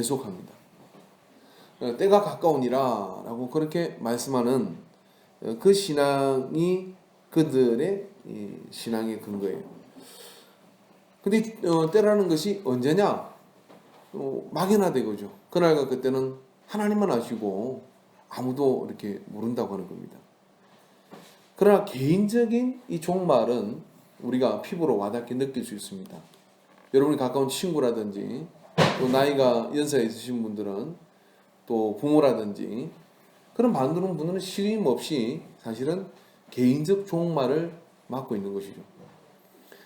계속합니다. 때가 가까우니라 라고 그렇게 말씀하는 그 신앙이 그들의 신앙의 근거예요. 근데 때라는 것이 언제냐? 막연하되고죠. 그날과 그때는 하나님만 아시고 아무도 이렇게 모른다고 하는 겁니다. 그러나 개인적인 이 종말은 우리가 피부로 와닿게 느낄 수 있습니다. 여러분이 가까운 친구라든지 또 나이가 연세가 있으신 분들은 또 부모라든지 그런 많은 분들은 쉼없이 사실은 개인적 종말을 맞고 있는 것이죠.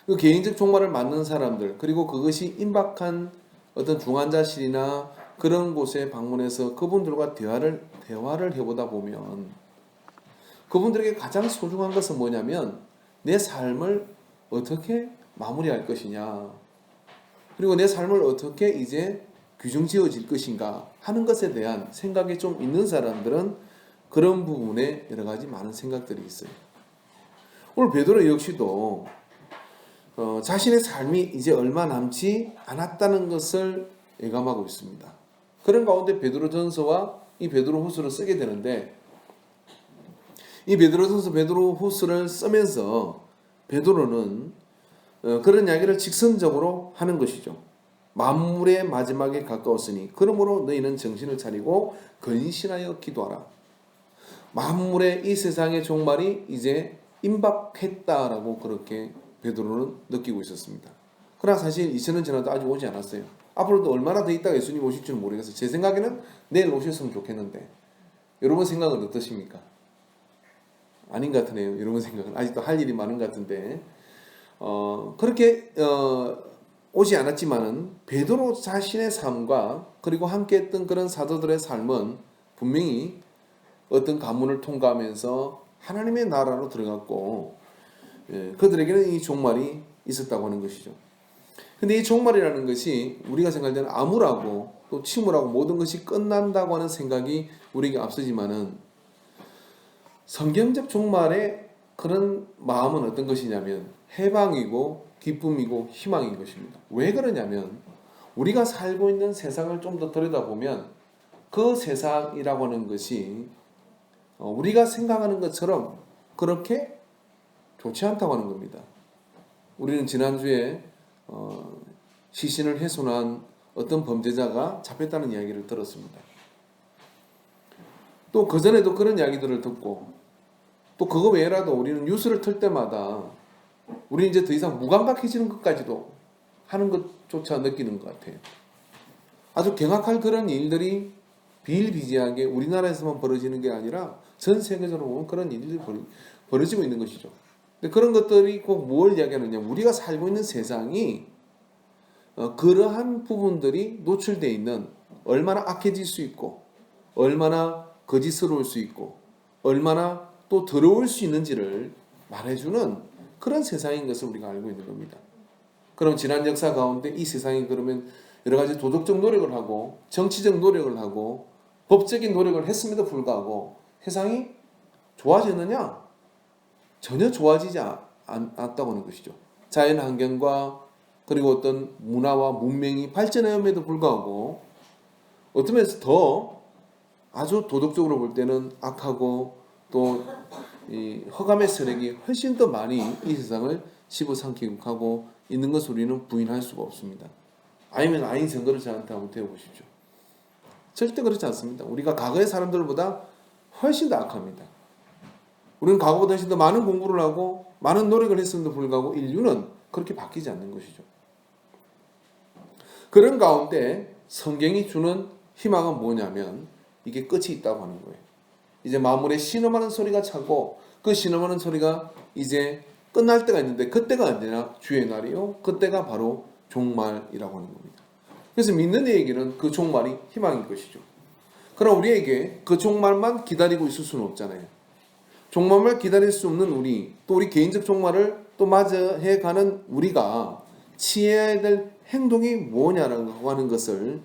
그 개인적 종말을 맞는 사람들, 그리고 그것이 임박한 어떤 중환자실이나 그런 곳에 방문해서 그분들과 대화를 해보다 보면 그분들에게 가장 소중한 것은 뭐냐면 내 삶을 어떻게 마무리할 것이냐, 그리고 내 삶을 어떻게 이제 규정 지어질 것인가 하는 것에 대한 생각이 좀 있는 사람들은 그런 부분에 여러 가지 많은 생각들이 있어요. 오늘 베드로 역시도 자신의 삶이 이제 얼마 남지 않았다는 것을 예감하고 있습니다. 그런 가운데 베드로전서와 이 베드로후서를 쓰게 되는데, 이 베드로전서 베드로후서를 쓰면서 베드로는 그런 이야기를 직선적으로 하는 것이죠. 만물의 마지막에 가까웠으니 그러므로 너희는 정신을 차리고 근신하여 기도하라. 만물의 이 세상의 종말이 이제 임박했다라고 그렇게 베드로는 느끼고 있었습니다. 그러나 사실 2000년 지나도 아직 오지 않았어요. 앞으로도 얼마나 더 있다가 예수님 오실지는 모르겠어요. 제 생각에는 내일 오셨으면 좋겠는데 여러분 생각은 어떠십니까? 아닌 것 같으네요. 여러분 생각은 아직도 할 일이 많은 것 같은데 그렇게 오지 않았지만은 베드로 자신의 삶과 그리고 함께했던 그런 사도들의 삶은 분명히 어떤 가문을 통과하면서 하나님의 나라로 들어갔고 그들에게는 이 종말이 있었다고 하는 것이죠. 근데 이 종말이라는 것이 우리가 생각할 때는 암울하고 또 침울하고 모든 것이 끝난다고 하는 생각이 우리에게 앞서지만은 성경적 종말의 그런 마음은 어떤 것이냐면 해방이고 기쁨이고 희망인 것입니다. 왜 그러냐면 우리가 살고 있는 세상을 좀 더 들여다보면 그 세상이라고 하는 것이 우리가 생각하는 것처럼 그렇게 좋지 않다고 하는 겁니다. 우리는 지난주에 시신을 훼손한 어떤 범죄자가 잡혔다는 이야기를 들었습니다. 또 그전에도 그런 이야기들을 듣고 또 그거 외에라도 우리는 뉴스를 틀 때마다 우리는 이제 더 이상 무감각해지는 것까지도 하는 것조차 느끼는 것 같아요. 아주 경악할 그런 일들이 비일비재하게 우리나라에서만 벌어지는 게 아니라 전 세계적으로 보면 그런 일들이 벌어지고 있는 것이죠. 근데 그런 것들이 꼭 뭘 이야기하느냐, 우리가 살고 있는 세상이 그러한 부분들이 노출되어 있는 얼마나 악해질 수 있고 얼마나 거짓스러울 수 있고 얼마나 또 더러울 수 있는지를 말해주는 그런 세상인 것을 우리가 알고 있는 겁니다. 그럼 지난 역사 가운데 이 세상이 그러면 여러 가지 도덕적 노력을 하고 정치적 노력을 하고 법적인 노력을 했음에도 불구하고 세상이 좋아졌느냐? 전혀 좋아지지 않았다고 하는 것이죠. 자연환경과 그리고 어떤 문화와 문명이 발전함에도 불구하고 어떤 면에서 더 아주 도덕적으로 볼 때는 악하고 또 이 허감의 세력이 훨씬 더 많이 이 세상을 씹어삼키고 하고 있는 것을 우리는 부인할 수가 없습니다. 아니면 아인 선거를 저한테 한번 대어보십시오. 절대 그렇지 않습니다. 우리가 과거의 사람들보다 훨씬 더 악합니다. 우리는 과거보다 훨씬 더 많은 공부를 하고 많은 노력을 했음에도 불구하고 인류는 그렇게 바뀌지 않는 것이죠. 그런 가운데 성경이 주는 희망은 뭐냐면 이게 끝이 있다고 하는 거예요. 이제 만물에 신음하는 소리가 차고 그 신음하는 소리가 이제 끝날 때가 있는데 그때가 언제나 주의 날이요. 그때가 바로 종말이라고 하는 겁니다. 그래서 믿는 이에게는 그 종말이 희망인 것이죠. 그러나 우리에게 그 종말만 기다리고 있을 수는 없잖아요. 종말만 기다릴 수 없는 우리, 또 우리 개인적 종말을 또 맞이해 가는 우리가 취해야 될 행동이 뭐냐라고 하는 것을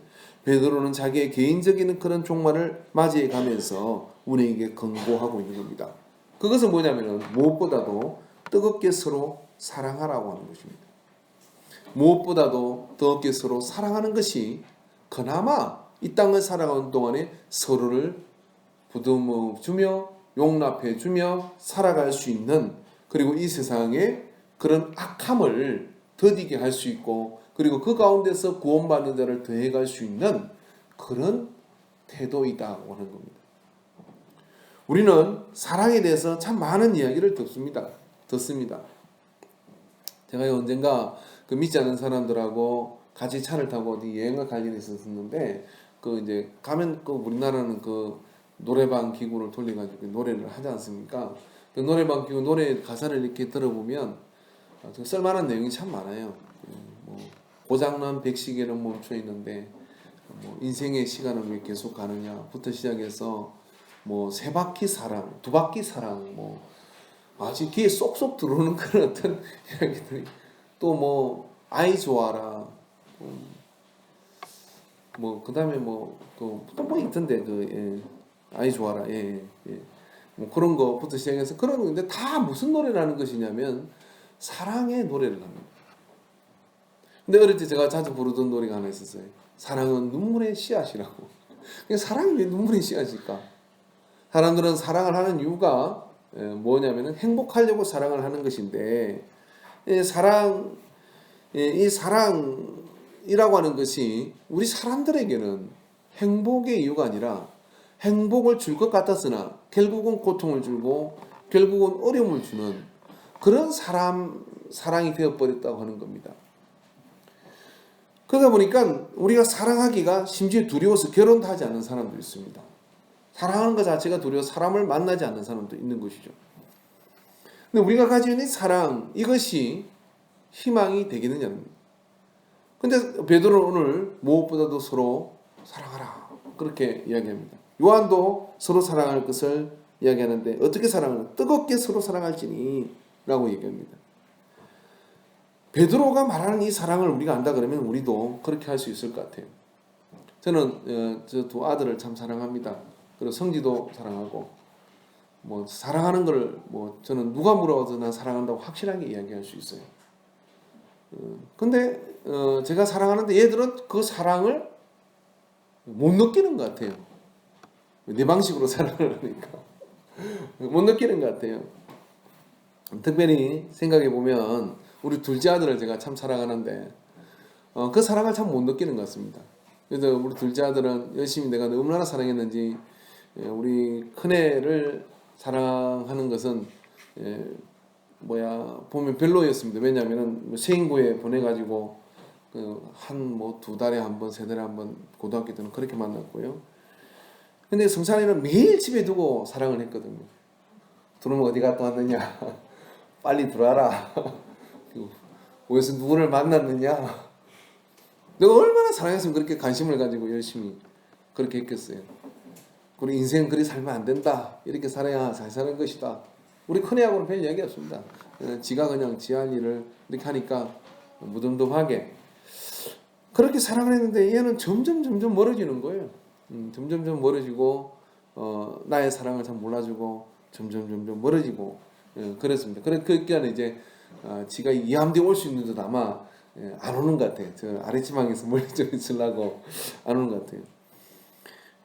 베드로는 자기의 개인적인 그런 종말을 맞이해 가면서 우리에게 권고하고 있는 겁니다. 그것은 뭐냐면 무엇보다도 뜨겁게 서로 사랑하라고 하는 것입니다. 무엇보다도 뜨겁게 서로 사랑하는 것이 그나마 이 땅을 살아가는 동안에 서로를 부듬어 주며 용납해 주며 살아갈 수 있는, 그리고 이 세상에 그런 악함을 더디게 할 수 있고, 그리고 그 가운데서 구원받는 자를 더해갈 수 있는 그런 태도이다고 하는 겁니다. 우리는 사랑에 대해서 참 많은 이야기를 듣습니다. 제가 언젠가 그 믿지 않는 사람들하고 같이 차를 타고 어디 여행을 갈 일이 있었는데, 그 이제 가면 그 우리나라는 그 노래방 기구를 돌려가지고 노래를 하지 않습니까? 그 노래방 기구 노래 가사를 이렇게 들어보면 쓸만한 내용이 참 많아요. 뭐 고장난 백시계는 멈춰 있는데 뭐 인생의 시간은 왜 계속 가느냐부터 시작해서 뭐 세 바퀴 사랑, 두 바퀴 사랑, 뭐 아주 귀에 쏙쏙 들어오는 그런 어떤 이야기들이, 또 뭐 아이 좋아라, 뭐 그다음에 뭐 또 뭐 있던데 아이 좋아라, 뭐 그런 거부터 시작해서 그런 건데, 다 무슨 노래라는 것이냐면 사랑의 노래를 합니다. 근데 어릴 때 제가 자주 부르던 노래가 하나 있었어요. 사랑은 눈물의 씨앗이라고. 사랑이 왜 눈물의 씨앗일까? 사람들은 사랑을 하는 이유가 뭐냐면은 행복하려고 사랑을 하는 것인데, 이 사랑이라고 하는 것이 우리 사람들에게는 행복의 이유가 아니라 행복을 줄 것 같았으나 결국은 고통을 주고 결국은 어려움을 주는 그런 사랑이 되어버렸다고 하는 겁니다. 그러다 보니까 우리가 사랑하기가 심지어 두려워서 결혼도 하지 않는 사람도 있습니다. 사랑하는 것 자체가 두려워 사람을 만나지 않는 사람도 있는 것이죠. 근데 우리가 가지고 있는 사랑, 이것이 희망이 되겠느냐는. 근데 베드로는 오늘 무엇보다도 서로 사랑하라, 그렇게 이야기합니다. 요한도 서로 사랑할 것을 이야기하는데, 어떻게 사랑하는? 뜨겁게 서로 사랑할지니 라고 얘기합니다. 베드로가 말하는 이 사랑을 우리가 안다 그러면 우리도 그렇게 할 수 있을 것 같아요. 저는 저 두 아들을 참 사랑합니다. 그리고 성지도 사랑하고, 뭐 사랑하는 걸 뭐 저는 누가 물어봐도 난 사랑한다고 확실하게 이야기할 수 있어요. 근데 제가 사랑하는데 얘들은 그 사랑을 못 느끼는 것 같아요. 내 방식으로 사랑을 하니까 못 느끼는 것 같아요. 특별히 생각해 보면 우리 둘째 아들을 제가 참 사랑하는데 그 사랑을 참 못 느끼는 것 같습니다. 그래서 우리 둘째 아들은 열심히 내가 얼마나 사랑했는지, 우리 큰애를 사랑하는 것은 보면 별로였습니다. 왜냐하면 세인고에 보내가지고 한 뭐 2달에 한 번, 3달에 한 번 고등학교 때는 그렇게 만났고요. 근데 성찬이는 매일 집에 두고 사랑을 했거든요. 들어오면 어디 갔다 왔느냐, 빨리 들어와라, 어디서 누구를 만났느냐. 내가 얼마나 사랑했으면 그렇게 관심을 가지고 열심히 그렇게 했겠어요. 우리 인생 그리 살면 안 된다, 이렇게 살아야 잘 사는 것이다. 우리 큰애하고는 별 이야기 없습니다. 지가 그냥 지 할 일을 이렇게 하니까 무덤덤하게 그렇게 사랑을 했는데, 얘는 점점 멀어지는 거예요. 점점 멀어지고 나의 사랑을 잘 몰라주고 점점 멀어지고 그랬습니다. 그 기간에 이제 지가 이함대에 올 수 있는 듯 아마 안 오는 것 같아요. 저 아래지방에서 멀리 좀 있으려고 안 오는 것 같아요.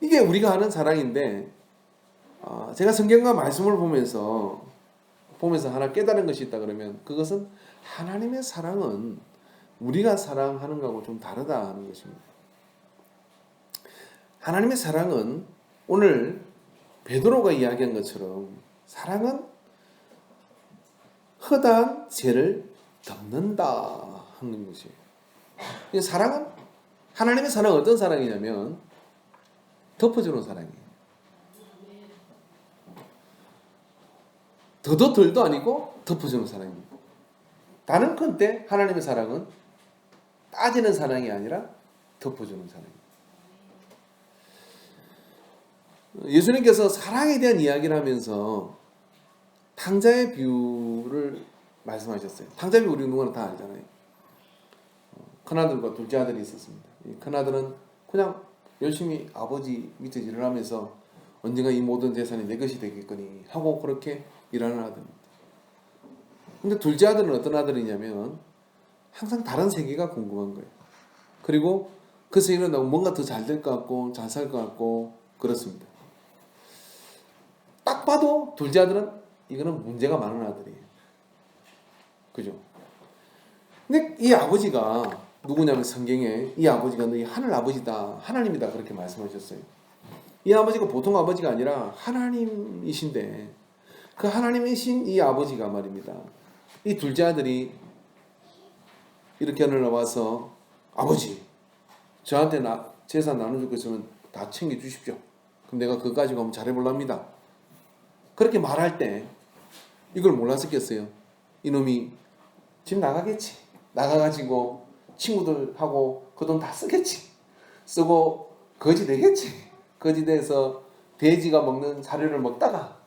이게 우리가 하는 사랑인데, 제가 성경과 말씀을 보면서 하나 깨달은 것이 있다 그러면, 그것은 하나님의 사랑은 우리가 사랑하는 것하고 좀 다르다 하는 것입니다. 하나님의 사랑은 오늘 베드로가 이야기한 것처럼 사랑은 허다한 죄를 덮는다 하는 것이에요. 사랑은, 하나님의 사랑은 어떤 사랑이냐면 덮어주는 사랑이에요. 더도 덜도 아니고 덮어주는 사랑입니다. 단언컨대 하나님의 사랑은 따지는 사랑이 아니라 덮어주는 사랑입니다. 예수님께서 사랑에 대한 이야기를 하면서 탕자의 비유를 말씀하셨어요. 탕자의 비유 우리 누구나 다 알잖아요. 큰아들과 둘째 아들이 있었습니다. 큰아들은 그냥 열심히 아버지 밑에 일을 하면서 언젠가 이 모든 재산이 내 것이 되겠거니 하고 그렇게 일하는 아들입니다. 근데 둘째 아들은 어떤 아들이냐면 항상 다른 세계가 궁금한 거예요. 그리고 그래서 일어나고 뭔가 더 잘 될 것 같고 잘 살 것 같고 그렇습니다. 딱 봐도 둘째 아들은 이거는 문제가 많은 아들이에요. 그죠? 근데 이 아버지가 누구냐면 성경에 이 아버지가 너희 하늘 아버지다, 하나님이다 그렇게 말씀하셨어요. 이 아버지가 보통 아버지가 아니라 하나님이신데 그 하나님이신 이 아버지가 말입니다. 이 둘째 아들이 이렇게 하늘 나와서 아버지 저한테 재산 나눠줄 거 있으면 다 챙겨주십시오. 그럼 내가 그거 가지고 한번 잘해볼랍니다. 그렇게 말할 때 이걸 몰랐었겠어요. 이놈이 집 나가겠지. 나가가지고 친구들하고 그 돈 다 쓰겠지. 쓰고 거지 되겠지. 거지 돼서 돼지가 먹는 사료를 먹다가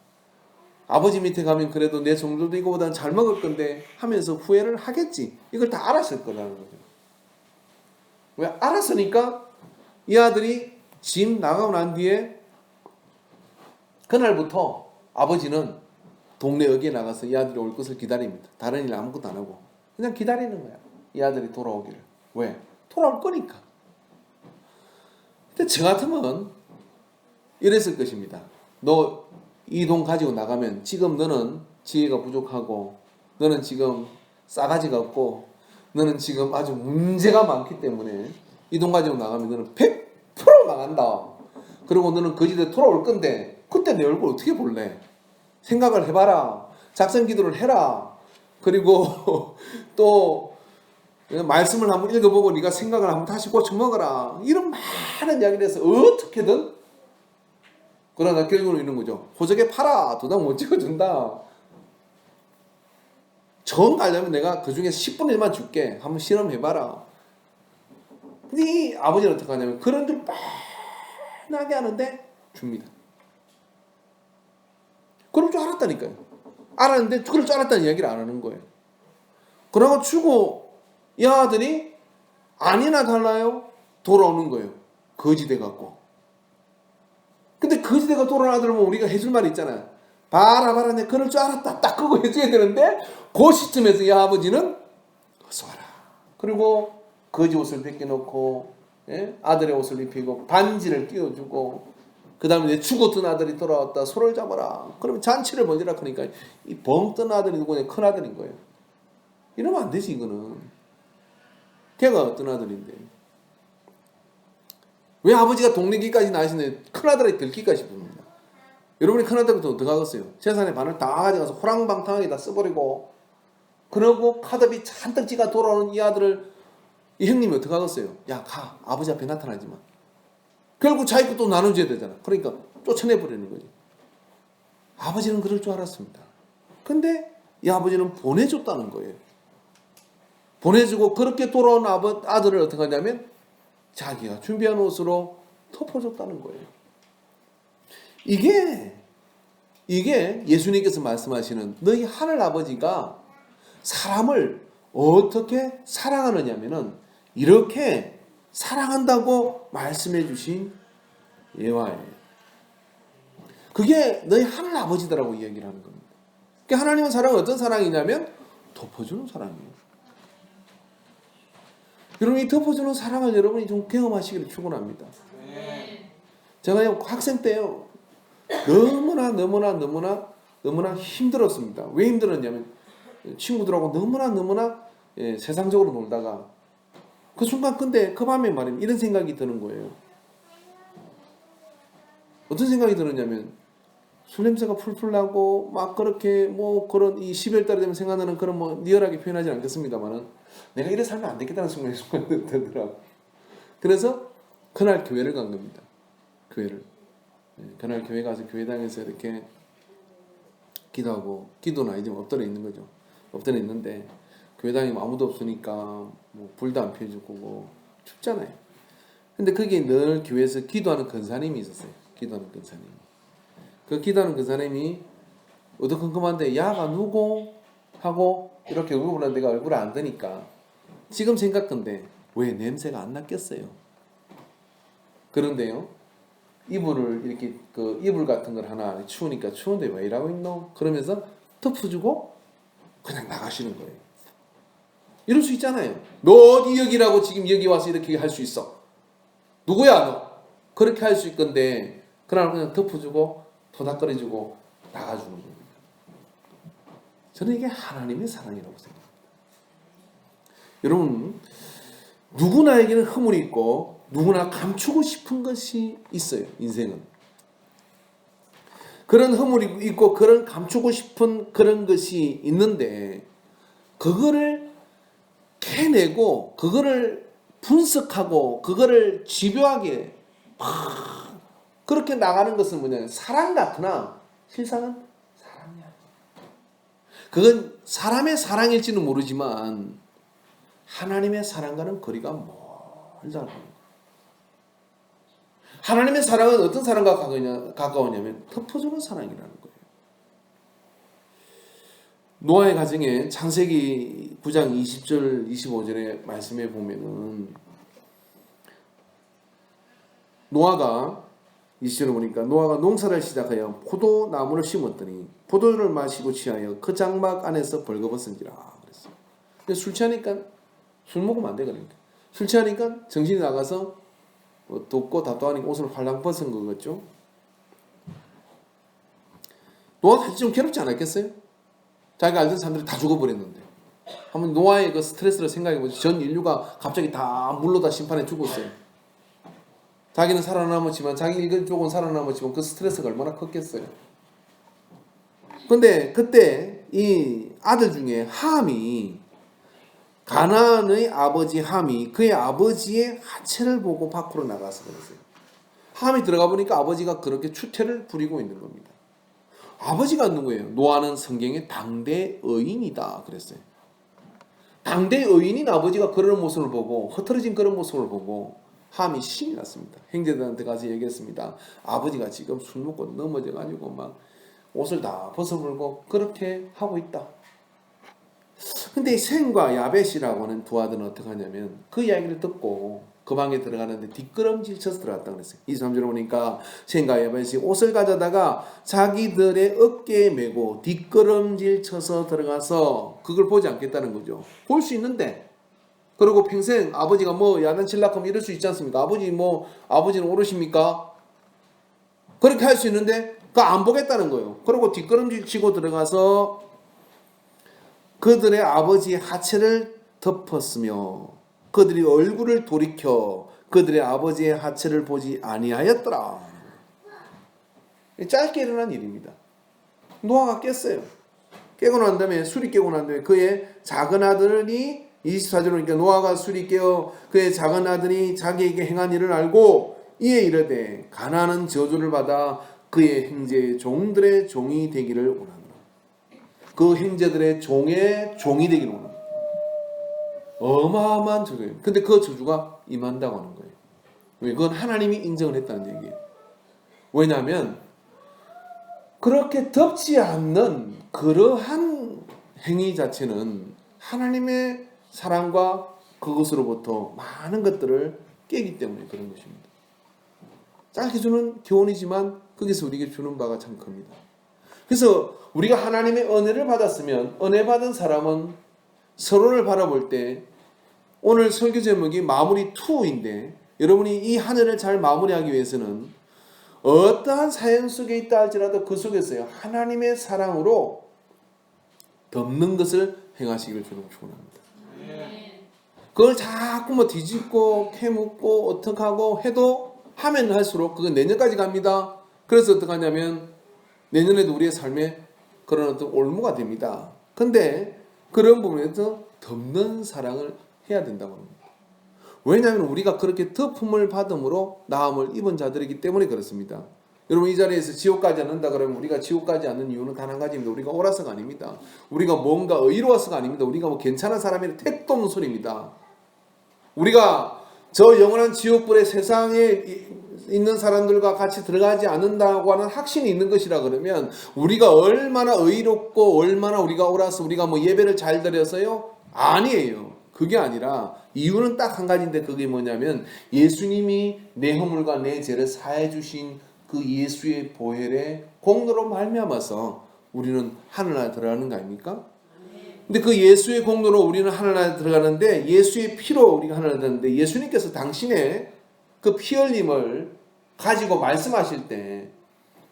아버지 밑에 가면 그래도 내 종들도 이거보다는 잘 먹을 건데 하면서 후회를 하겠지. 이걸 다 알았을 거라는 거죠. 왜 알았으니까 이 아들이 집 나가고 난 뒤에 그날부터 아버지는 동네 어귀에 나가서 이 아들이 올 것을 기다립니다. 다른 일 아무것도 안 하고 그냥 기다리는 거야. 이 아들이 돌아오기를. 왜? 돌아올 거니까. 근데 저 같으면 이랬을 것입니다. 너 이 돈 가지고 나가면 지금 너는 지혜가 부족하고 너는 지금 싸가지가 없고 너는 지금 아주 문제가 많기 때문에 이 돈 가지고 나가면 너는 100% 망한다. 그리고 너는 거지대 돌아올 건데 그때 내 얼굴 어떻게 볼래? 생각을 해봐라. 작성 기도를 해라. 그리고 또 말씀을 한번 읽어보고 네가 생각을 한번 다시 고쳐먹어라. 이런 많은 이야기를 해서 어떻게든 그러나 결국은 이런 거죠. 호적에 팔아. 도장 못 찍어준다. 정 가려면 내가 그 중에 10분의 1만 줄게. 한번 실험해봐라. 근데 이 아버지는 어떻게 하냐면 그런 줄 뻔하게 하는데 줍니다. 그럴 줄 알았다니까요. 알았는데 그럴 줄 알았다는 이야기를 안 하는 거예요. 그러고 주고 이 아들이 아니나 달라요. 돌아오는 거예요. 거지돼 갖고. 근데 거지대가 돌아온 아들 보면 우리가 해줄 말이 있잖아요. 봐라 내 그럴 줄 알았다. 딱 그거 해줘야 되는데 그 시점에서 이 아버지는 어서 와라. 그리고 거지 옷을 벗겨놓고 아들의 옷을 입히고 반지를 끼워주고 그 다음에 내 죽었던 아들이 돌아왔다. 손을 잡아라. 그러면 잔치를 벌이라 하니까 이 벙뜬 아들이 누구냐? 큰 아들인 거예요. 이러면 안 되지 이거는. 걔가 어떤 아들인데. 왜 아버지가 동네기까지 나시는데 큰아들이 들킬까 싶습니다. 여러분이 큰아들부터 어떻게 하겠어요? 재산의 반을 다 가져가서 호랑방탕하게 다 써버리고 그러고 카드비 잔뜩 지가 돌아오는 이 아들을 이 형님이 어떻게 하겠어요? 야 가. 아버지 앞에 나타나지 마. 결국 자기 것도 나눠줘야 되잖아. 그러니까 쫓아내버리는 거지. 아버지는 그럴 줄 알았습니다. 근데 이 아버지는 보내줬다는 거예요. 보내주고 그렇게 돌아온 아들을 어떻게 하냐면 자기가 준비한 옷으로 덮어줬다는 거예요. 이게 예수님께서 말씀하시는 너희 하늘 아버지가 사람을 어떻게 사랑하느냐면은 이렇게 사랑한다고 말씀해 주신 예화예요. 그게 너희 하늘 아버지다라고 이야기를 하는 겁니다. 그러니까 하나님은 사랑은 어떤 사랑이냐면 덮어주는 사랑이에요. 여러분 이 덮어주는 사랑을 여러분이 좀 경험하시기를 축원합니다. 제가 학생 때요 너무나 힘들었습니다. 왜 힘들었냐면 친구들하고 너무나 세상적으로 놀다가 그 순간 근데 그 밤에 말이면 이런 생각이 드는 거예요. 어떤 생각이 들었냐면 술 냄새가 풀풀 나고 막 그렇게 뭐 그런 이 12월달이 되면 생각나는 그런 뭐 리얼하게 표현하지 않겠습니다만은 내가 이래 살면 안 되겠다는 생각이 들더라고. 그래서 그날 교회를 간 겁니다. 교회를. 그날 교회 가서 교회당에서 이렇게 기도하고 기도는 아니지만 엎드려 있는 거죠. 엎드려 있는데 교회당에 아무도 없으니까 뭐 불도 안 피워주고 뭐 춥잖아요. 근데 거기에 늘 교회에서 기도하는 권사님이 있었어요. 기도하는 권사님. 그 기도하는 권사님이 어두컴컴한데 야가 누구? 하고 이렇게 얼굴 보는데 내가 얼굴을 안 드니까 지금 생각건데 왜 냄새가 안 났겠어요? 그런데요 이불을 이렇게 그 이불 같은 걸 하나 추우니까 추운데 왜 이러고 있노? 그러면서 덮어주고 그냥 나가시는 거예요. 이럴 수 있잖아요. 너 어디 여기라고 지금 여기 와서 이렇게 할 수 있어? 누구야 너? 그렇게 할 수 있건데 그날 그냥 덮어주고 토닥거려주고 나가주는 겁니다. 저는 이게 하나님의 사랑이라고 생각합니다. 여러분, 누구나에게는 허물이 있고 누구나 감추고 싶은 것이 있어요. 인생은 그런 허물이 있고 그런 감추고 싶은 그런 것이 있는데, 그거를 캐내고 그거를 분석하고 그거를 집요하게 막 그렇게 나가는 것은 뭐냐, 사랑 같으나 실상은 사랑이 아니야. 그건 사람의 사랑일지는 모르지만 하나님의 사랑과는 거리가 멀다는 거예요. 하나님의 사랑은 어떤 사랑과 가까우냐면 덮어주는 사랑이라는 거예요. 노아의 가정에 창세기 9장 20절 25절의 말씀에 보면은 노아가 20절을 보니까 노아가 농사를 시작하여 포도나무를 심었더니 포도주를 마시고 취하여 그 장막 안에서 벌거벗은지라 그랬어요. 근데 술 취하니까 술 먹으면 안 돼. 그러니까 술 취하니까 정신이 나가서 덥고 답답하니까 옷을 활랑 벗은 거겠죠. 노아가 사실 좀 괴롭지 않았겠어요? 자기가 알던 사람들이 다 죽어버렸는데. 한번 노아의 그 스트레스를 생각해보세요. 전 인류가 갑자기 다 물로 다 심판해 죽었어요. 자기는 살아남았지만, 자기 일족은 살아남았지만 그 스트레스가 얼마나 컸겠어요. 근데 그때 이 아들 중에 함이, 가나안의 아버지 함이 그의 아버지의 하체를 보고 밖으로 나가서 그랬어요. 함이 들어가 보니까 아버지가 그렇게 추태를 부리고 있는 겁니다. 아버지가 누구예요? 노아는 성경의 당대 의인이다 그랬어요. 당대 의인인 아버지가 그런 모습을 보고, 흐트러진 그런 모습을 보고 함이 신이 났습니다. 형제들한테 가서 얘기했습니다. 아버지가 지금 술 먹고 넘어져 가지고 막 옷을 다 벗어버리고 그렇게 하고 있다. 근데 셈과 야벳이라고 하는 두 아들은 어떻게 하냐면 그 이야기를 듣고 그 방에 들어가는데 뒷걸음질 쳐서 들어갔다 그랬어요. 23절에 보니까 셈과 야벳이 옷을 가져다가 자기들의 어깨에 메고 뒷걸음질 쳐서 들어가서 그걸 보지 않겠다는 거죠. 볼 수 있는데, 그리고 평생 아버지가 뭐 야단칠락하면 이럴 수 있지 않습니까? 아버지는 오르십니까? 그렇게 할 수 있는데 그거 안 보겠다는 거예요. 그리고 뒷걸음질 치고 들어가서 그들의 아버지의 하체를 덮었으며 그들이 얼굴을 돌이켜 그들의 아버지의 하체를 보지 아니하였더라. 짧게 일어난 일입니다. 노아가 깼어요. 깨고 난 다음에, 술이 깨고 난 다음에 그의 작은 아들이 24절에 보니까 노아가 술이 깨어 그의 작은 아들이 자기에게 행한 일을 알고 이에 이르되 가나안은 저주를 받아 그의 형제의 종들의 종이 되기를 원하노라. 그 형제들의 종이 되기를 원합니다. 어마어마한 저주예요. 근데 그 저주가 임한다고 하는 거예요. 왜? 그건 하나님이 인정을 했다는 얘기예요. 왜냐하면 그렇게 덮지 않는 그러한 행위 자체는 하나님의 사랑과 그것으로부터 많은 것들을 깨기 때문에 그런 것입니다. 짧게 주는 교훈이지만 거기서 우리에게 주는 바가 참 큽니다. 그래서 우리가 하나님의 은혜를 받았으면 은혜 받은 사람은 서로를 바라볼 때, 오늘 설교 제목이 마무리 2인데 여러분이 이 한 해를 잘 마무리하기 위해서는 어떠한 사연 속에 있다 할지라도 그 속에서요 하나님의 사랑으로 덮는 것을 행하시기를 저는 축원합니다. 그걸 자꾸 뭐 뒤집고 캐묻고 어떻게 하고 해도 하면 할수록 그건 내년까지 갑니다. 그래서 어떻게 하냐면 내년에도 우리의 삶에 그런 어떤 올무가 됩니다. 근데 그런 부분에서 덮는 사랑을 해야 된다고 합니다. 왜냐하면 우리가 그렇게 덮음을 받음으로 나음을 입은 자들이기 때문에 그렇습니다. 여러분, 이 자리에서 지옥 가지 않는다 그러면 우리가 지옥 가지 않는 이유는 단 한 가지입니다. 우리가 옳아서가 아닙니다. 우리가 뭔가 의로워서가 아닙니다. 우리가 뭐 괜찮은 사람이 택도 없는 소리입니다. 우리가 저 영원한 지옥불에 세상에 있는 사람들과 같이 들어가지 않는다고 하는 확신이 있는 것이라 그러면 우리가 얼마나 의롭고 얼마나 우리가 옳아서 우리가 뭐 예배를 잘 드려서요? 아니에요. 그게 아니라 이유는 딱 한 가지인데 그게 뭐냐면 예수님이 내 허물과 내 죄를 사해 주신 그 예수의 보혈의 공로로 말미암아서 우리는 하늘나라에 들어가는 거 아닙니까? 근데 그 예수의 공로로 우리는 하늘나라에 들어가는데 예수의 피로 우리가 하늘나라에 들어가는데 예수님께서 당신의 그 피 흘림을 가지고 말씀하실 때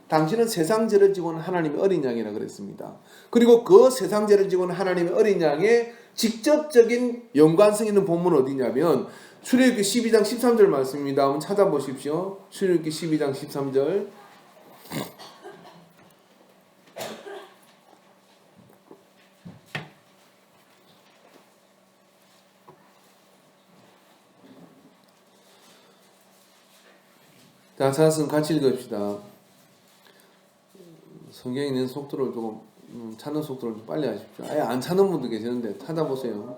당신은 세상 죄를 지고 온 하나님의 어린 양이라 그랬습니다. 그리고 그 세상 죄를 지고 온 하나님의 어린 양의 직접적인 연관성 있는 본문은 어디냐면 출애굽기 12장 13절 말씀입니다. 한번 찾아보십시오. 출애굽기 12장 13절. 자, 찾았으면 같이 읽읍시다. 성경에 있는 속도를 조금 찾는 속도를 좀 빨리 하십시오. 아예 안 찾는 분도 계시는데 찾아보세요.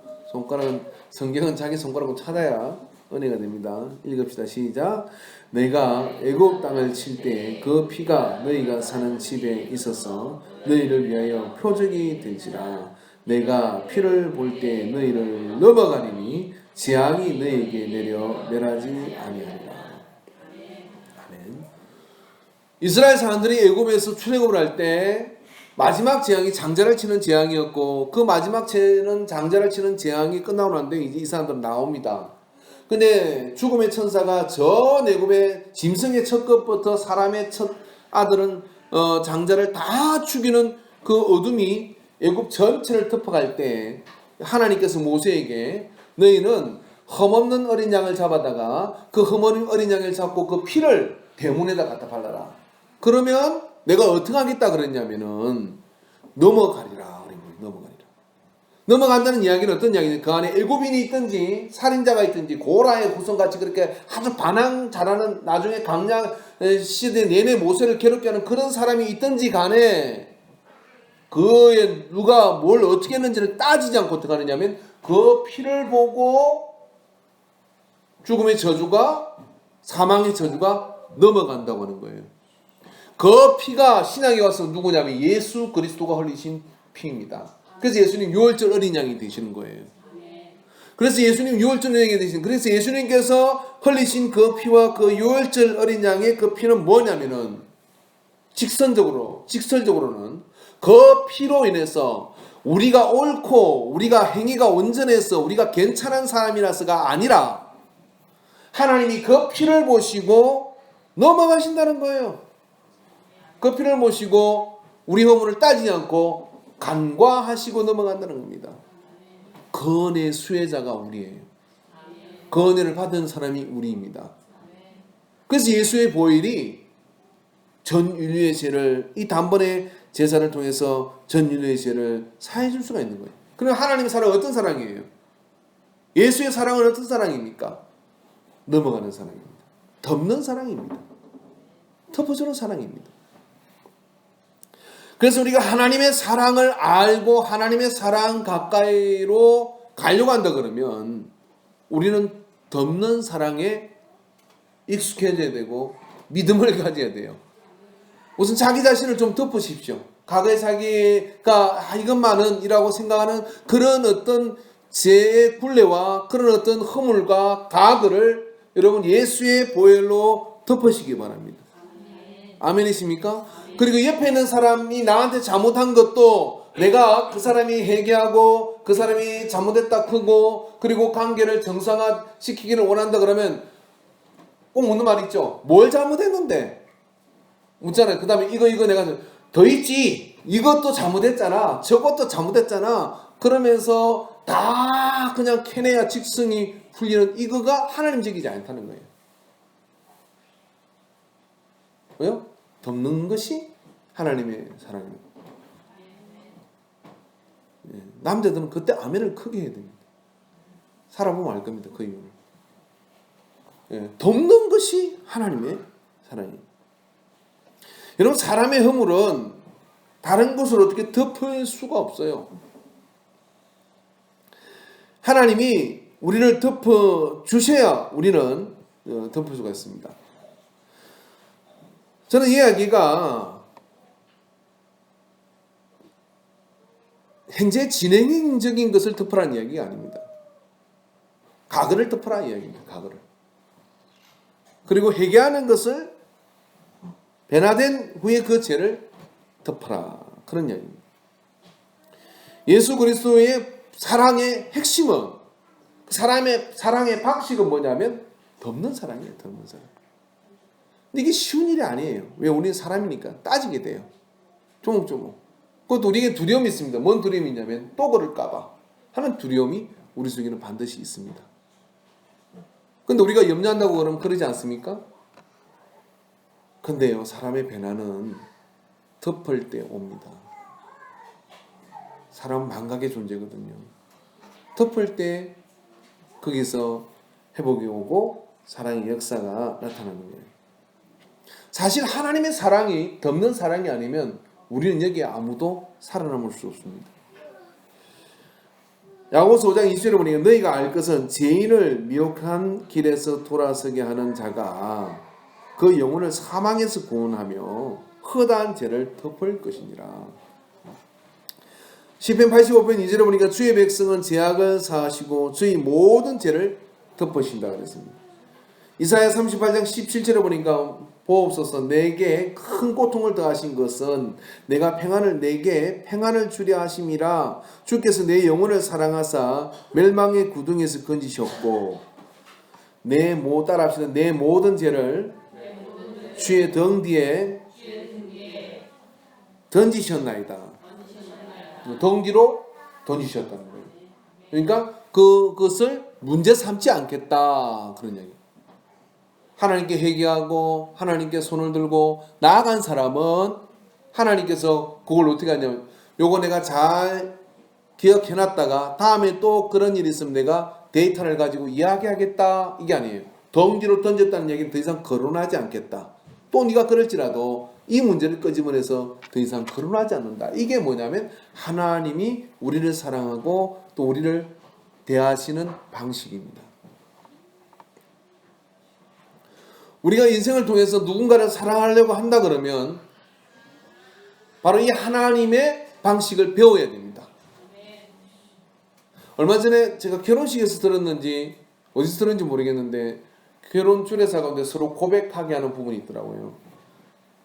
성경은 자기 손가락으로 찾아야 은혜가 됩니다. 읽읍시다. 시작. 내가 애굽 땅을 칠 때 그 피가 너희가 사는 집에 있어서 너희를 위하여 표적이 될지라. 내가 피를 볼 때 너희를 넘어가리니 재앙이 너희에게 멸하지 아니하리라. 아멘. 이스라엘 사람들이 애굽에서 출애굽을 할 때 마지막 재앙이 장자를 치는 재앙이었고, 그 마지막 장자를 치는 재앙이 끝나고 났는데 이제 이 사람들은 나옵니다. 근데 죽음의 천사가 저 애굽의 짐승의 첫 것부터 사람의 첫 아들은 장자를 다 죽이는 그 어둠이 애굽 전체를 덮어갈 때 하나님께서 모세에게 너희는 흠없는 어린 양을 잡아다가 그 흠없는 어린 양을 잡고 그 피를 대문에다 갖다 발라라. 그러면 내가 어떻게 하겠다 그랬냐면은 넘어가리라. 넘어간다는 이야기는 어떤 이야기냐? 그 안에 애굽인이 있든지 살인자가 있든지 고라의 후손같이 그렇게 아주 반항 잘하는 나중에 강약 시대 내내 모세를 괴롭게 하는 그런 사람이 있든지 간에 그의 누가 뭘 어떻게 했는지를 따지지 않고 어떻게 하느냐면 그 피를 보고 죽음의 저주가 사망의 저주가 넘어간다고 하는 거예요. 그 피가 신약에 와서 누구냐면 예수 그리스도가 흘리신 피입니다. 그래서 예수님 6월절 어린 양이 되시는 거예요. 그래서 예수님 6월절 어린 양이 되시는, 그래서 예수님께서 흘리신 그 피와 그 6월절 어린 양의 그 피는 뭐냐면은 직설적으로는 그 피로 인해서 우리가 옳고 우리가 행위가 온전해서 우리가 괜찮은 사람이라서가 아니라 하나님이 그 피를 보시고 넘어가신다는 거예요. 그 피를 보시고 우리 허물을 따지지 않고 간과하시고 넘어간다는 겁니다. 그 은혜의 수혜자가 우리예요. 그 은혜를 받은 사람이 우리입니다. 그래서 예수의 보혈이 전 인류의 죄를, 이 단번에 제사를 통해서 전 인류의 죄를 사해 줄 수가 있는 거예요. 그럼 하나님의 사랑은 어떤 사랑이에요? 예수의 사랑은 어떤 사랑입니까? 넘어가는 사랑입니다. 덮는 사랑입니다. 덮어주는 사랑입니다. 그래서 우리가 하나님의 사랑을 알고 하나님의 사랑 가까이로 가려고 한다 그러면 우리는 덮는 사랑에 익숙해져야 되고 믿음을 가져야 돼요. 우선 자기 자신을 좀 덮으십시오. 과거에 자기가 이것만은 이라고 생각하는 그런 어떤 죄의 굴레와 그런 어떤 허물과 가글을 여러분 예수의 보혈로 덮으시기 바랍니다. 아멘이십니까? 그리고 옆에 있는 사람이 나한테 잘못한 것도 내가 그 사람이 회개하고 그 사람이 잘못했다 크고 그리고 관계를 정상화시키기를 원한다 그러면 꼭 묻는 말 있죠. 뭘 잘못했는데? 묻잖아요. 그 다음에 이거 내가 더 있지. 이것도 잘못했잖아. 저것도 잘못했잖아. 그러면서 다 그냥 캐내야 직성이 풀리는 이거가 하나님적이지 않다는 거예요. 왜요? 덮는 것이 하나님의 사랑입니다. 남자들은 그때 아멘을 크게 해야 됩니다. 살아보면 알 겁니다. 그 이유를. 덮는 것이 하나님의 사랑입니다. 여러분 사람의 허물은 다른 것을 어떻게 덮을 수가 없어요. 하나님이 우리를 덮어주셔야 우리는 덮을 수가 있습니다. 저는 이 이야기가 현재 진행적인 것을 덮으라는 이야기가 아닙니다. 과거를 덮으라는 이야기입니다. 과거를. 그리고 회개하는 것을 변화된 후에 그 죄를 덮어라. 그런 이야기입니다. 예수 그리스도의 사랑의 핵심은 사랑의 박식은 뭐냐면 덮는 사랑이에요. 덮는 사랑. 근데 이게 쉬운 일이 아니에요. 왜? 우리는 사람이니까 따지게 돼요. 조목조목. 그것도 우리에게 두려움이 있습니다. 뭔 두려움이 있냐면 또 그럴까봐 하는 두려움이 우리 속에는 반드시 있습니다. 근데 우리가 염려한다고 그러면 그러지 않습니까? 근데요, 사람의 배나는 덮을 때 옵니다. 사람은 망각의 존재거든요. 덮을 때 거기서 회복이 오고 사랑의 역사가 나타나는 거예요. 사실 하나님의 사랑이 덮는 사랑이 아니면 우리는 여기에 아무도 살아남을 수 없습니다. 야고보서 5장 20절에 보니까 너희가 알 것은 죄인을 미혹한 길에서 돌아서게 하는 자가 그 영혼을 사망에서 구원하며 허다한 죄를 덮을 것이니라. 시편 85편 2절에 보니까 주의 백성은 죄악을 사하시고 주의 모든 죄를 덮으신다 그랬습니다. 이사야 38장 17절에 보니까 보옵소서 내게 큰 고통을 더하신 것은 내가 내게 평안을 주려 하심이라. 주께서 내 영혼을 사랑하사 멸망의 구덩이에서 건지셨고 따라합시다. 내 모든 죄를 주의 등 뒤에 던지셨나이다. 등 뒤로 던지셨다는 거예요. 그러니까 그것을 문제 삼지 않겠다 그런 얘기. 하나님께 회개하고 하나님께 손을 들고 나아간 사람은 하나님께서 그걸 어떻게 하냐면 요거 내가 잘 기억해놨다가 다음에 또 그런 일이 있으면 내가 데이터를 가지고 이야기하겠다 이게 아니에요. 덩기로 던졌다는 얘기는 더 이상 거론하지 않겠다. 또 네가 그럴지라도 이 문제를 끄집어내서 더 이상 거론하지 않는다. 이게 뭐냐면 하나님이 우리를 사랑하고 또 우리를 대하시는 방식입니다. 우리가 인생을 통해서 누군가를 사랑하려고 한다 그러면 바로 이 하나님의 방식을 배워야 됩니다. 얼마 전에 제가 결혼식에서 들었는지 어디서 들었는지 모르겠는데 결혼 주례사 가운데 서로 고백하게 하는 부분이 있더라고요.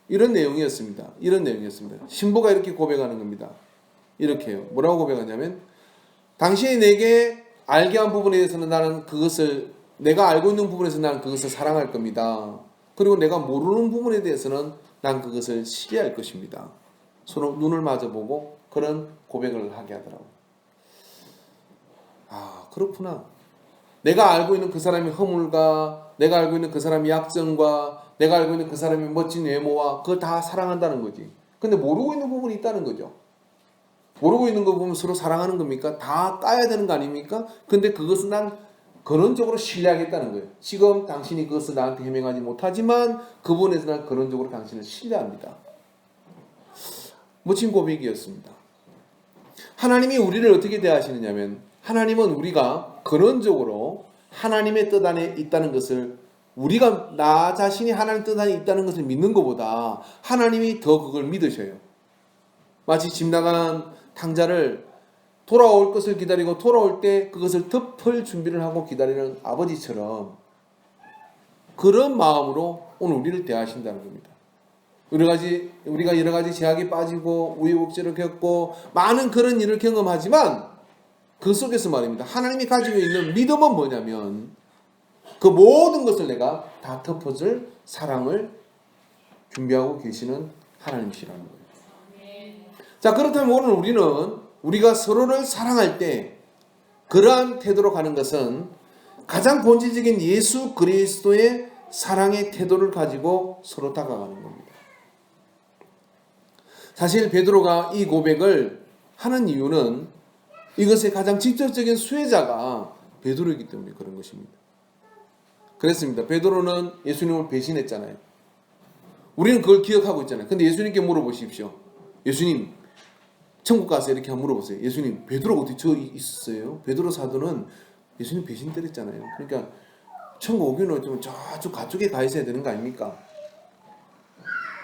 이런 내용이었습니다. 신부가 이렇게 고백하는 겁니다. 이렇게요. 뭐라고 고백하냐면 당신이 내게 알게 한 부분에 대해서는 나는 그것을 내가 알고 있는 부분에서 난 그것을 사랑할 겁니다. 그리고 내가 모르는 부분에 대해서는 난 그것을 신뢰할 것입니다. 서로 눈을 마주보고 그런 고백을 하게 하더라고요. 아, 그렇구나. 내가 알고 있는 그 사람의 허물과 내가 알고 있는 그 사람의 약점과 내가 알고 있는 그 사람의 멋진 외모와 그걸 다 사랑한다는 거지. 근데 모르고 있는 부분이 있다는 거죠. 모르고 있는 거 보면 서로 사랑하는 겁니까? 다 까야 되는 거 아닙니까? 근데 그것은 난 근원적으로 신뢰하겠다는 거예요. 지금 당신이 그것을 나한테 해명하지 못하지만 그 부분에서 난 근원적으로 당신을 신뢰합니다. 멋진 고백이었습니다. 하나님이 우리를 어떻게 대하시느냐면 하나님은 우리가 근원적으로 하나님의 뜻 안에 있다는 것을 우리가 나 자신이 하나님 뜻 안에 있다는 것을 믿는 것보다 하나님이 더 그걸 믿으셔요. 마치 집 나간 탕자를 돌아올 것을 기다리고 돌아올 때 그것을 덮을 준비를 하고 기다리는 아버지처럼 그런 마음으로 오늘 우리를 대하신다는 겁니다. 우리가 여러 가지 제약에 빠지고 우여곡절을 겪고 많은 그런 일을 경험하지만 그 속에서 말입니다. 하나님이 가지고 있는 믿음은 뭐냐면 그 모든 것을 내가 다 덮어줄 사랑을 준비하고 계시는 하나님이시라는 거예요. 자, 그렇다면 오늘 우리가 서로를 사랑할 때 그러한 태도로 가는 것은 가장 본질적인 예수 그리스도의 사랑의 태도를 가지고 서로 다가가는 겁니다. 사실 베드로가 이 고백을 하는 이유는 이것의 가장 직접적인 수혜자가 베드로이기 때문에 그런 것입니다. 그랬습니다. 베드로는 예수님을 배신했잖아요. 우리는 그걸 기억하고 있잖아요. 근데 예수님께 물어보십시오. 예수님, 천국 가서 이렇게 한번 물어보세요. 예수님, 베드로가 어디 저 있었어요? 베드로 사도는 예수님 배신 때렸잖아요. 그러니까 천국 오기는 좀 저쪽 가쪽에 가 있어야 되는 거 아닙니까?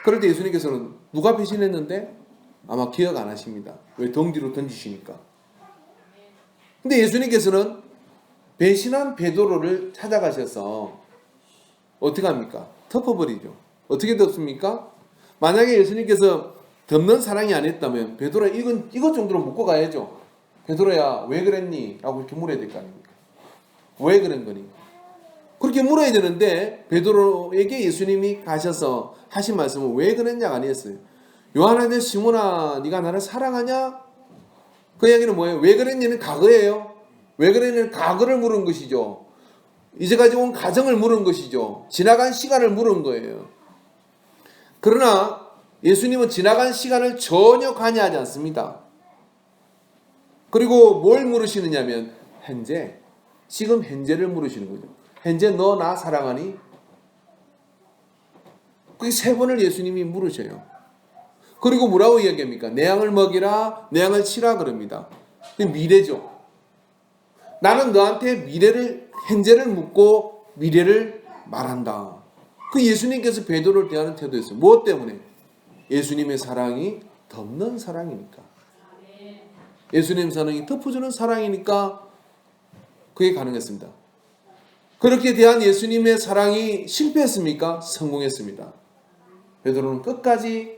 그럴 때 예수님께서는 누가 배신했는데? 아마 기억 안 하십니다. 왜? 덩뒤로 던지시니까. 근데 예수님께서는 배신한 베드로를 찾아가셔서 어떻게 합니까? 덮어버리죠. 어떻게 덮습니까? 만약에 예수님께서 덮는 사랑이 아니었다면 베드로야 이것 정도로 묶고 가야죠. 베드로야 왜 그랬니? 라고 이렇게 물어야 될 거 아닙니까? 왜 그런 거니? 그렇게 물어야 되는데 베드로에게 예수님이 가셔서 하신 말씀은 왜 그랬냐가 아니었어요. 요한한테 시몬아 네가 나를 사랑하냐? 그 이야기는 뭐예요? 왜 그랬냐는 과거예요. 왜 그랬냐는 과거를 물은 것이죠. 이제까지 온 가정을 물은 것이죠. 지나간 시간을 물은 거예요. 그러나 예수님은 지나간 시간을 전혀 관여하지 않습니다. 그리고 뭘 물으시느냐면 현재, 지금 현재를 물으시는 거죠. 현재 너 나 사랑하니? 그게 3번을 예수님이 물으셔요. 그리고 뭐라고 이야기합니까? 내 양을 먹이라, 내 양을 치라 그럽니다. 미래죠. 나는 너한테 미래를, 현재를 묻고 미래를 말한다. 그 예수님께서 베드로를 대하는 태도였어요. 무엇 때문에? 예수님의 사랑이 덮는 사랑이니까. 예수님 사랑이 덮어주는 사랑이니까 그게 가능했습니다. 그렇게 대한 예수님의 사랑이 실패했습니까? 성공했습니다. 베드로는 끝까지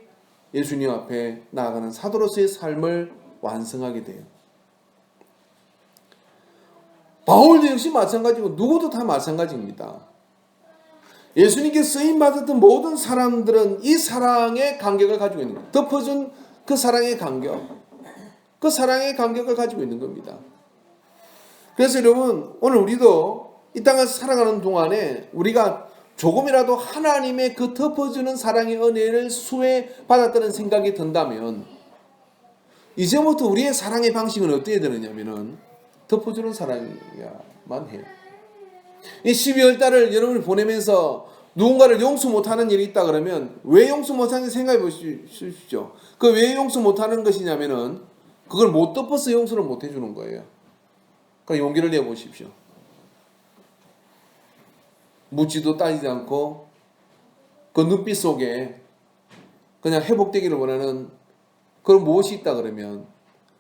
예수님 앞에 나아가는 사도로서의 삶을 완성하게 돼요. 바울도 역시 마찬가지고 누구도 다 마찬가지입니다. 예수님께 쓰임받았던 모든 사람들은 이 사랑의 간격을 가지고 있는 거예요. 덮어준 그 사랑의 간격, 그 사랑의 간격을 가지고 있는 겁니다. 그래서 여러분 오늘 우리도 이 땅에서 살아가는 동안에 우리가 조금이라도 하나님의 그 덮어주는 사랑의 은혜를 수혜받았다는 생각이 든다면 이제부터 우리의 사랑의 방식은 어떻게 되느냐면은 덮어주는 사랑이야만 해요. 이 12월 달을 여러분이 보내면서 누군가를 용서 못하는 일이 있다 그러면 왜 용서 못하는지 생각해 보십시오. 그 왜 용서 못하는 것이냐면은 그걸 못 덮어서 용서를 못 해주는 거예요. 그러니까 용기를 내보십시오. 묻지도 따지지 않고 그 눈빛 속에 그냥 회복되기를 원하는 그런 무엇이 있다 그러면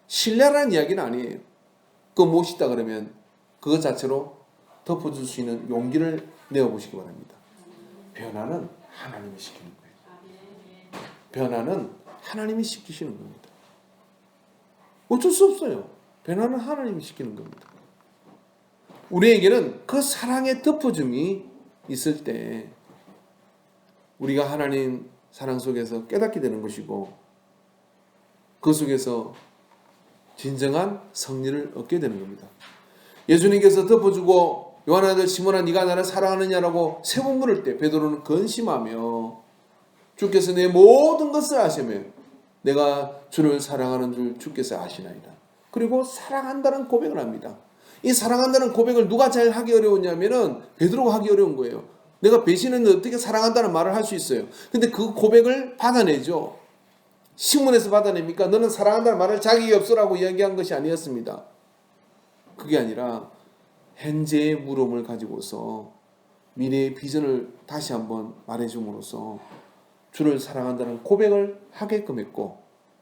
신뢰라는 이야기는 아니에요. 그 무엇이 있다 그러면 그것 자체로 덮어줄 수 있는 용기를 내어보시기 바랍니다. 변화는 하나님이 시키는 거예요. 변화는 하나님이 시키시는 겁니다. 어쩔 수 없어요. 변화는 하나님이 시키는 겁니다. 우리에게는 그 사랑의 덮어줌이 있을 때 우리가 하나님 사랑 속에서 깨닫게 되는 것이고 그 속에서 진정한 승리를 얻게 되는 겁니다. 예수님께서 덮어주고 요한 아들 시몬아 네가 나를 사랑하느냐라고 3번 물을 때 베드로는 근심하며 주께서 내 모든 것을 아시며 내가 주를 사랑하는 줄 주께서 아시나이다. 그리고 사랑한다는 고백을 합니다. 이 사랑한다는 고백을 누가 잘 하기 어려웠냐면은 베드로가 하기 어려운 거예요. 내가 배신했는데 어떻게 사랑한다는 말을 할 수 있어요. 근데 그 고백을 받아내죠. 신문에서 받아냅니까? 너는 사랑한다는 말을 자격이 없으라고 이야기한 것이 아니었습니다. 그게 아니라 현재의 물음을 가지고서 미래의 비전을 다시 한번 말해줌으로써 주를 사랑한다는 고백을 하게끔 했고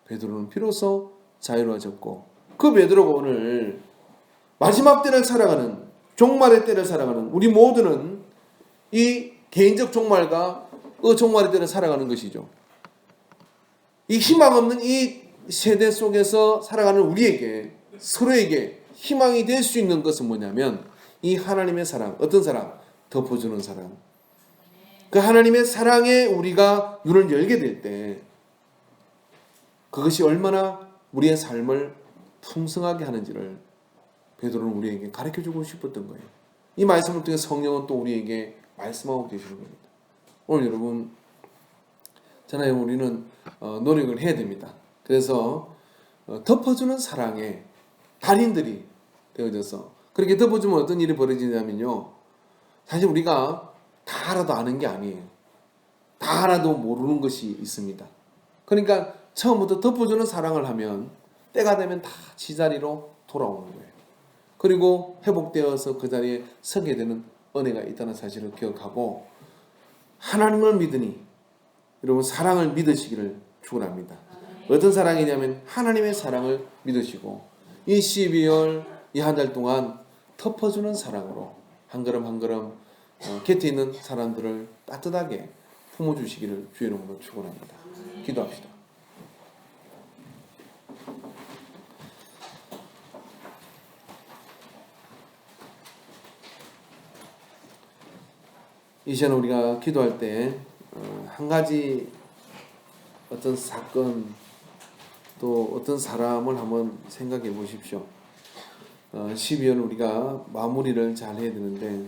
베드로는 비로소 자유로워졌고 그 베드로가 오늘 마지막 때를 살아가는 종말의 때를 살아가는 우리 모두는 이 개인적 종말과 그 종말의 때를 살아가는 것이죠. 이 희망 없는 이 세대 속에서 살아가는 우리에게 서로에게 희망이 될 수 있는 것은 뭐냐면 이 하나님의 사랑, 어떤 사랑? 덮어주는 사랑. 그 하나님의 사랑에 우리가 눈을 열게 될 때 그것이 얼마나 우리의 삶을 풍성하게 하는지를 베드로는 우리에게 가르쳐주고 싶었던 거예요. 이 말씀을 통해 성령은 또 우리에게 말씀하고 계시는 겁니다. 오늘 여러분 저는 우리는 노력을 해야 됩니다. 그래서 덮어주는 사랑에 달인들이 되어져서 그렇게 덮어주면 어떤 일이 벌어지냐면요. 사실 우리가 다 알아도 아는 게 아니에요. 다 알아도 모르는 것이 있습니다. 그러니까 처음부터 덮어주는 사랑을 하면 때가 되면 다 제자리로 돌아오는 거예요. 그리고 회복되어서 그 자리에 서게 되는 은혜가 있다는 사실을 기억하고 하나님을 믿으니 여러분 사랑을 믿으시기를 축원합니다. 어떤 사랑이냐면 하나님의 사랑을 믿으시고 이 12월 이 한 달 동안 덮어주는 사랑으로 한 걸음 한 걸음 곁에 있는 사람들을 따뜻하게 품어주시기를 주의 이름으로 축원합니다. 기도합시다. 이제는 우리가 기도할 때 한 가지 어떤 사건 또 어떤 사람을 한번 생각해 보십시오. 12월 우리가 마무리를 잘 해야 되는데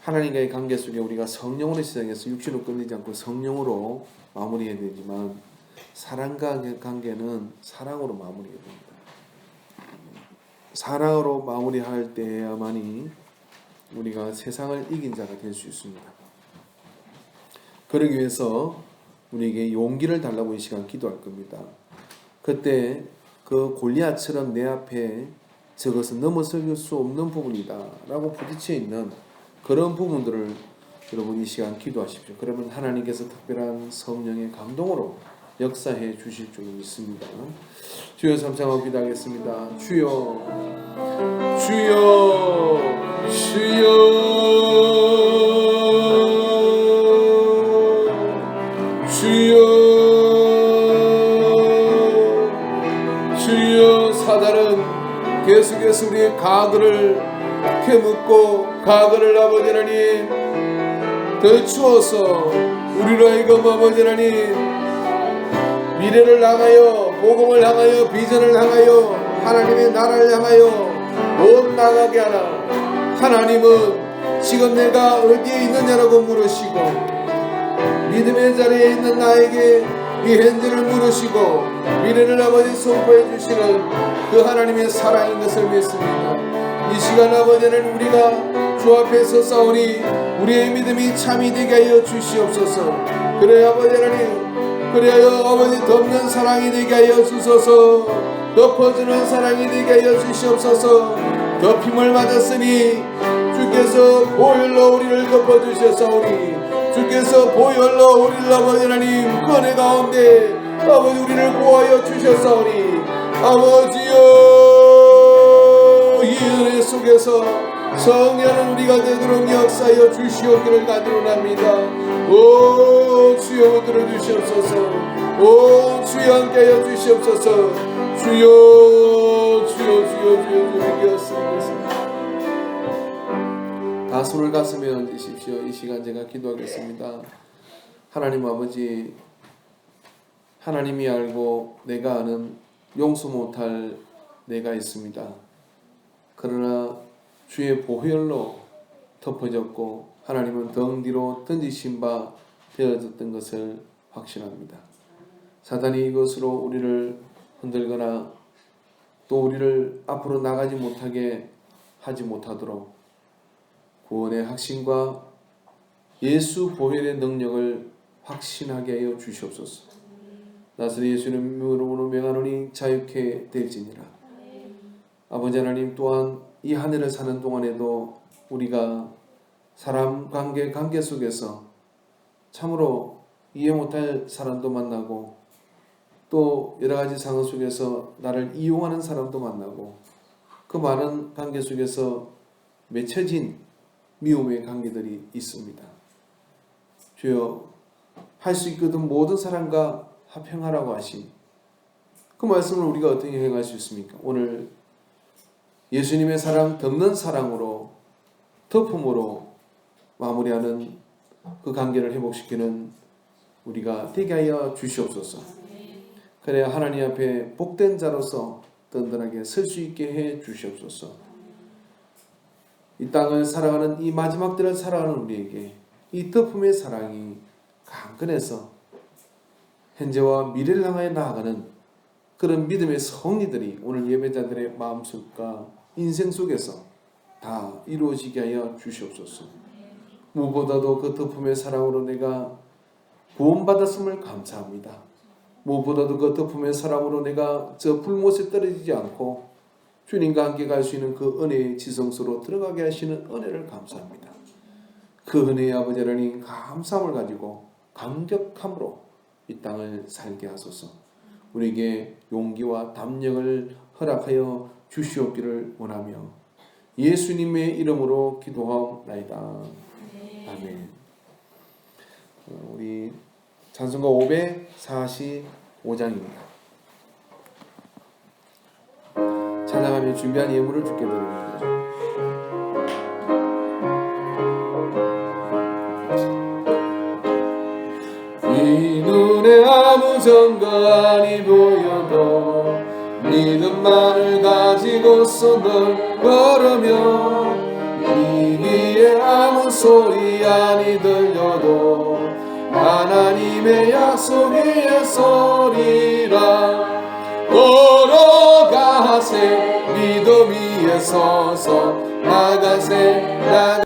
하나님과의 관계 속에 우리가 성령으로 시작해서 육신으로 끝내지 않고 성령으로 마무리해야 되지만 사랑과의 관계는 사랑으로 마무리해야 됩니다. 사랑으로 마무리할 때야만이 우리가 세상을 이긴 자가 될 수 있습니다. 그러기 위해서 우리에게 용기를 달라고 이 시간 기도할 겁니다. 그때 그 골리앗처럼 내 앞에 저것은 넘어설 수 없는 부분이다 라고 부딪혀 있는 그런 부분들을 여러분 이 시간 기도하십시오. 그러면 하나님께서 특별한 성령의 감동으로 역사해 주실 줄 믿습니다. 주여 삼창하고 기도하겠습니다. 주여 주여 주여 사단은 계속해서 우리의 가글을 캐묻고 가글을 아버지 하나님 더 추워서 우리로 하여금 아버지 하나님 미래를 향하여 복음을 향하여 비전을 향하여 하나님의 나라를 향하여 못 나가게 하라. 하나님은 지금 내가 어디에 있느냐라고 물으시고 믿음의 자리에 있는 나에게 이 현재를 물으시고 미래를 아버지 선포해 주시는 그 하나님의 사랑인 것을 믿습니다. 이 시간 아버지는 우리가 주 앞에 서싸우니 우리의 믿음이 참이 되게 하여 주시옵소서. 그래 아버지 하나님 그래야 아버지 덮는 사랑이 되게 하여 주소서. 덮어주는 사랑이 되게 하여 주시옵소서. 덮임을 맞았으니 주께서 보혈로 우리를 덮어주셨사오니 주께서 보혈로 우리를 아버지 하나님 은혜 가운데 아버지 우리를 구하여 주셨사오니 아버지여 이 은혜 속에서 성령은 우리가 되도록 역사하여 주시옵기를 간구합니다. 오 주여 들어주시옵소서. 오 주여 함께하여 주시옵소서. 주여 주였습니다. 다 손을 가슴에 얹으십시오. 이 시간 제가 기도하겠습니다. 하나님 아버지 하나님이 알고 내가 아는 용서 못할 내가 있습니다. 그러나 주의 보혈로 덮어졌고 하나님은 등 뒤로 던지신 바 되어졌던 것을 확신합니다. 사단이 이것으로 우리를 흔들거나 또 우리를 앞으로 나가지 못하게 하지 못하도록 구원의 확신과 예수 보혈의 능력을 확신하게 하여 주시옵소서. 나사렛 예수님 이름으로 명하노니 자유케 될지니라. 아버지 하나님 또한 이 한 해를 사는 동안에도 우리가 사람 관계 속에서 참으로 이해 못할 사람도 만나고 또 여러 가지 상황 속에서 나를 이용하는 사람도 만나고 그 많은 관계 속에서 맺혀진 미움의 관계들이 있습니다. 주여 할 수 있거든 모든 사람과 화평하라고 하신 그 말씀을 우리가 어떻게 행할 수 있습니까? 오늘 예수님의 사랑 덮는 사랑으로 덮음으로 마무리하는 그 관계를 회복시키는 우리가 되게 하여 주시옵소서. 그래야 하나님 앞에 복된 자로서 든든하게 설 수 있게 해 주시옵소서. 이 땅을 살아가는 이 마지막 때를 살아가는 우리에게 이 덮음의 사랑이 강건해서 현재와 미래를 향하여 나아가는 그런 믿음의 성리들이 오늘 예배자들의 마음속과 인생 속에서 다 이루어지게 하여 주시옵소서. 무엇보다도 그 덮음의 사랑으로 내가 구원받았음을 감사합니다. 무엇보다도 그 덮음의 사랑으로 내가 저 불못에 떨어지지 않고 주님과 함께 갈 수 있는 그 은혜의 지성소로 들어가게 하시는 은혜를 감사합니다. 그 은혜의 아버지 하나님 감사함을 가지고 감격함으로 이 땅을 살게 하소서. 우리에게 용기와 담력을 허락하여 주시옵기를 원하며 예수님의 이름으로 기도하옵나이다. 아멘. 우리 찬송가 545장입니다. 찬양하며 준비한 예물을 주께 드립니다. 보던 거 아니 보여도 믿음만을 가지고서 널 걸으며 이 귀에 아무 소리 아니 들려도 하나님의 약속 위에 서리라. 걸어가세 믿음 위에 서서 나가세